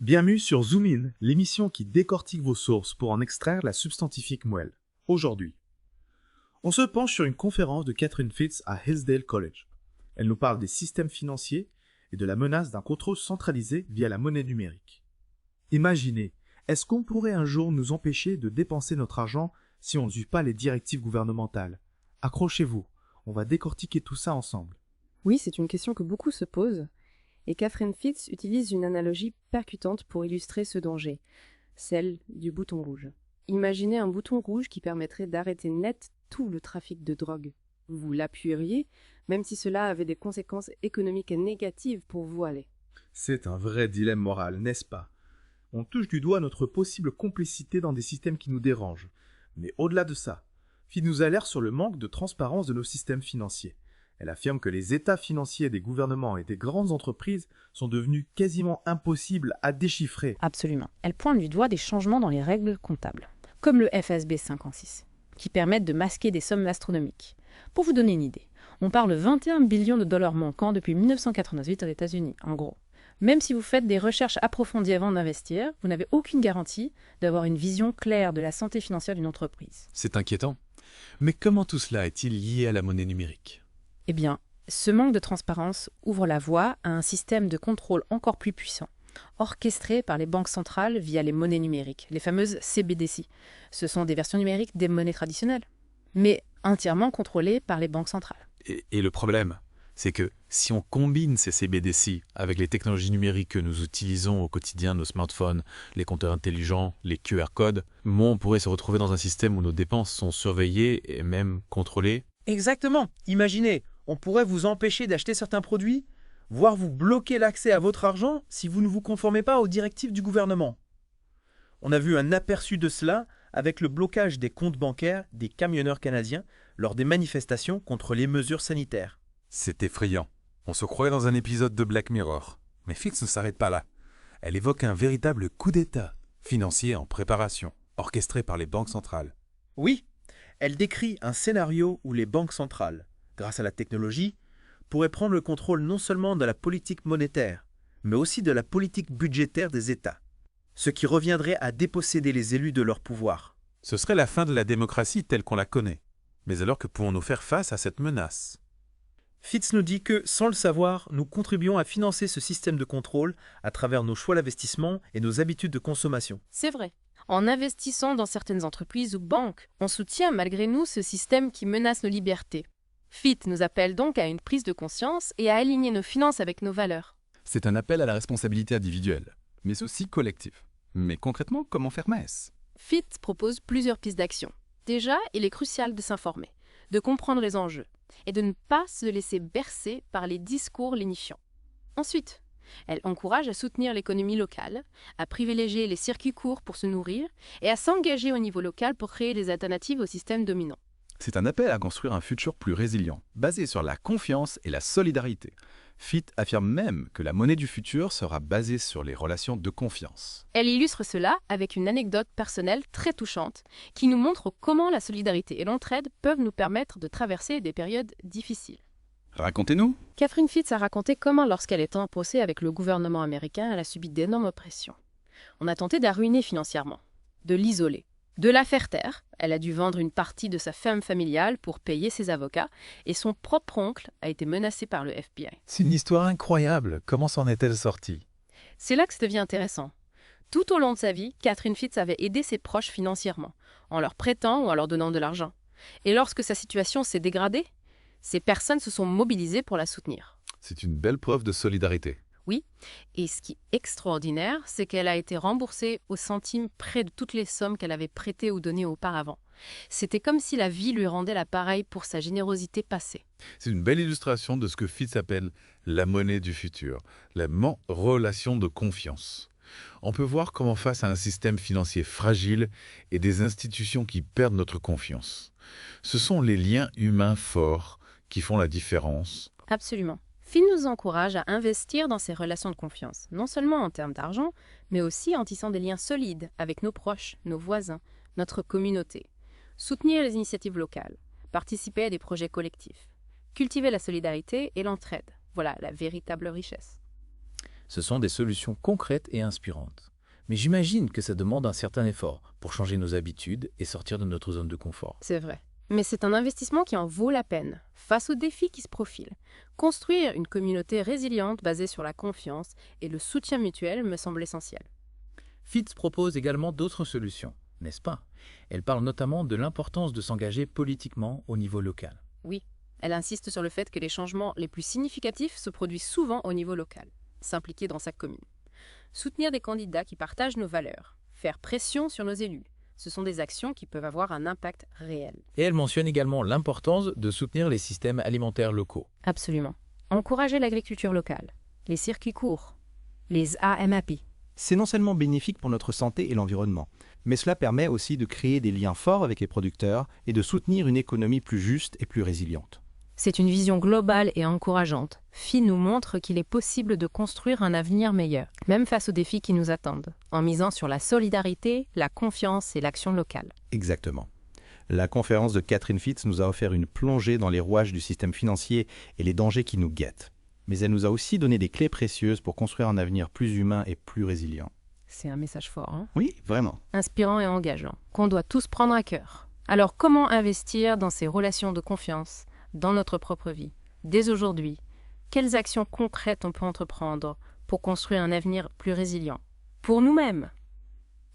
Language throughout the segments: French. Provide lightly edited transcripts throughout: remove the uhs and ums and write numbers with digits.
Bienvenue sur Zoom In, l'émission qui décortique vos sources pour en extraire la substantifique moelle. Aujourd'hui, on se penche sur une conférence de Catherine Fitts à Hillsdale College. Elle nous parle des systèmes financiers et de la menace d'un contrôle centralisé via la monnaie numérique. Imaginez, est-ce qu'on pourrait un jour nous empêcher de dépenser notre argent si on ne suit pas les directives gouvernementales? Accrochez-vous, on va décortiquer tout ça ensemble. Oui, c'est une question que beaucoup se posent. Et Catherine Fitts utilise une analogie percutante pour illustrer ce danger, celle du bouton rouge. Imaginez un bouton rouge qui permettrait d'arrêter net tout le trafic de drogue. Vous l'appuieriez, même si cela avait des conséquences économiques négatives pour vous aller. C'est un vrai dilemme moral, n'est-ce pas? On touche du doigt notre possible complicité dans des systèmes qui nous dérangent. Mais au-delà de ça, Fitts nous alerte sur le manque de transparence de nos systèmes financiers. Elle affirme que les états financiers des gouvernements et des grandes entreprises sont devenus quasiment impossibles à déchiffrer. Absolument. Elle pointe du doigt des changements dans les règles comptables, comme le FSB 56, qui permettent de masquer des sommes astronomiques. Pour vous donner une idée, on parle de 21 billions de dollars manquants depuis 1998 aux États-Unis, en gros. Même si vous faites des recherches approfondies avant d'investir, vous n'avez aucune garantie d'avoir une vision claire de la santé financière d'une entreprise. C'est inquiétant. Mais comment tout cela est-il lié à la monnaie numérique ? Eh bien, ce manque de transparence ouvre la voie à un système de contrôle encore plus puissant, orchestré par les banques centrales via les monnaies numériques, les fameuses CBDC. Ce sont des versions numériques des monnaies traditionnelles, mais entièrement contrôlées par les banques centrales. Et le problème, c'est que si on combine ces CBDC avec les technologies numériques que nous utilisons au quotidien, nos smartphones, les compteurs intelligents, les QR codes, on pourrait se retrouver dans un système où nos dépenses sont surveillées et même contrôlées. Exactement. Imaginez, on pourrait vous empêcher d'acheter certains produits, voire vous bloquer l'accès à votre argent si vous ne vous conformez pas aux directives du gouvernement. On a vu un aperçu de cela avec le blocage des comptes bancaires des camionneurs canadiens lors des manifestations contre les mesures sanitaires. C'est effrayant. On se croirait dans un épisode de Black Mirror. Mais Fitts ne s'arrête pas là. Elle évoque un véritable coup d'État financier en préparation, orchestré par les banques centrales. Oui, elle décrit un scénario où les banques centrales, grâce à la technologie, pourraient prendre le contrôle non seulement de la politique monétaire, mais aussi de la politique budgétaire des États, ce qui reviendrait à déposséder les élus de leur pouvoir. Ce serait la fin de la démocratie telle qu'on la connaît. Mais alors que pouvons-nous faire face à cette menace ? Fitts nous dit que, sans le savoir, nous contribuons à financer ce système de contrôle à travers nos choix d'investissement et nos habitudes de consommation. C'est vrai. En investissant dans certaines entreprises ou banques, on soutient malgré nous ce système qui menace nos libertés. Fitts nous appelle donc à une prise de conscience et à aligner nos finances avec nos valeurs. C'est un appel à la responsabilité individuelle, mais aussi collective. Mais concrètement, comment faire messe ? Fitts propose plusieurs pistes d'action. Déjà, il est crucial de s'informer, de comprendre les enjeux et de ne pas se laisser bercer par les discours lénifiants. Ensuite, elle encourage à soutenir l'économie locale, à privilégier les circuits courts pour se nourrir et à s'engager au niveau local pour créer des alternatives au système dominant. C'est un appel à construire un futur plus résilient, basé sur la confiance et la solidarité. Fitts affirme même que la monnaie du futur sera basée sur les relations de confiance. Elle illustre cela avec une anecdote personnelle très touchante qui nous montre comment la solidarité et l'entraide peuvent nous permettre de traverser des périodes difficiles. Racontez-nous. Catherine Fitts a raconté comment, lorsqu'elle était en procès avec le gouvernement américain, elle a subi d'énormes pressions. On a tenté de la ruiner financièrement, de l'isoler. De la faire taire, elle a dû vendre une partie de sa ferme familiale pour payer ses avocats et son propre oncle a été menacé par le FBI. C'est une histoire incroyable. Comment s'en est-elle sortie ? C'est là que ça devient intéressant. Tout au long de sa vie, Catherine Fitts avait aidé ses proches financièrement, en leur prêtant ou en leur donnant de l'argent. Et lorsque sa situation s'est dégradée, ces personnes se sont mobilisées pour la soutenir. C'est une belle preuve de solidarité. Oui, et ce qui est extraordinaire, c'est qu'elle a été remboursée au centime près de toutes les sommes qu'elle avait prêtées ou données auparavant. C'était comme si la vie lui rendait l'appareil pour sa générosité passée. C'est une belle illustration de ce que Fitts appelle la monnaie du futur, la relation de confiance. On peut voir comment face à un système financier fragile et des institutions qui perdent notre confiance, ce sont les liens humains forts qui font la différence. Absolument. Fitts nous encourage à investir dans ces relations de confiance, non seulement en termes d'argent, mais aussi en tissant des liens solides avec nos proches, nos voisins, notre communauté. Soutenir les initiatives locales, participer à des projets collectifs, cultiver la solidarité et l'entraide. Voilà la véritable richesse. Ce sont des solutions concrètes et inspirantes. Mais j'imagine que ça demande un certain effort pour changer nos habitudes et sortir de notre zone de confort. C'est vrai. Mais c'est un investissement qui en vaut la peine, face aux défis qui se profilent. Construire une communauté résiliente basée sur la confiance et le soutien mutuel me semble essentiel. Fitz propose également d'autres solutions, n'est-ce pas? Elle parle notamment de l'importance de s'engager politiquement au niveau local. Oui, elle insiste sur le fait que les changements les plus significatifs se produisent souvent au niveau local, s'impliquer dans sa commune. Soutenir des candidats qui partagent nos valeurs, faire pression sur nos élus, ce sont des actions qui peuvent avoir un impact réel. Et elle mentionne également l'importance de soutenir les systèmes alimentaires locaux. Absolument. Encourager l'agriculture locale, les circuits courts, les AMAP. C'est non seulement bénéfique pour notre santé et l'environnement, mais cela permet aussi de créer des liens forts avec les producteurs et de soutenir une économie plus juste et plus résiliente. C'est une vision globale et encourageante. FI nous montre qu'il est possible de construire un avenir meilleur, même face aux défis qui nous attendent, en misant sur la solidarité, la confiance et l'action locale. Exactement. La conférence de Catherine Fitz nous a offert une plongée dans les rouages du système financier et les dangers qui nous guettent. Mais elle nous a aussi donné des clés précieuses pour construire un avenir plus humain et plus résilient. C'est un message fort, hein? Oui, vraiment. Inspirant et engageant, qu'on doit tous prendre à cœur. Alors comment investir dans ces relations de confiance dans notre propre vie, dès aujourd'hui? Quelles actions concrètes on peut entreprendre pour construire un avenir plus résilient, pour nous-mêmes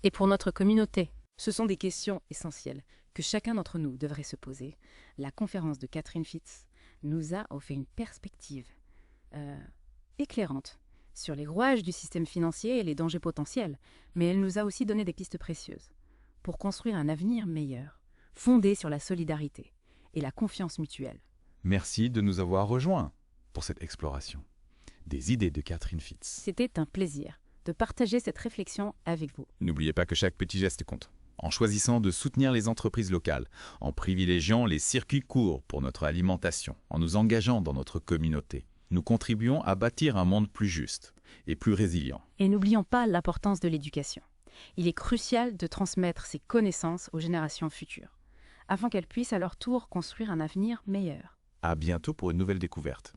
et pour notre communauté? Ce sont des questions essentielles que chacun d'entre nous devrait se poser. La conférence de Catherine Fitz nous a offert une perspective éclairante sur les rouages du système financier et les dangers potentiels, mais elle nous a aussi donné des pistes précieuses pour construire un avenir meilleur, fondé sur la solidarité et la confiance mutuelle. Merci de nous avoir rejoints pour cette exploration des idées de Catherine Fitz. C'était un plaisir de partager cette réflexion avec vous. N'oubliez pas que chaque petit geste compte. En choisissant de soutenir les entreprises locales, en privilégiant les circuits courts pour notre alimentation, en nous engageant dans notre communauté, nous contribuons à bâtir un monde plus juste et plus résilient. Et n'oublions pas l'importance de l'éducation. Il est crucial de transmettre ces connaissances aux générations futures, afin qu'elles puissent à leur tour construire un avenir meilleur. À bientôt pour une nouvelle découverte.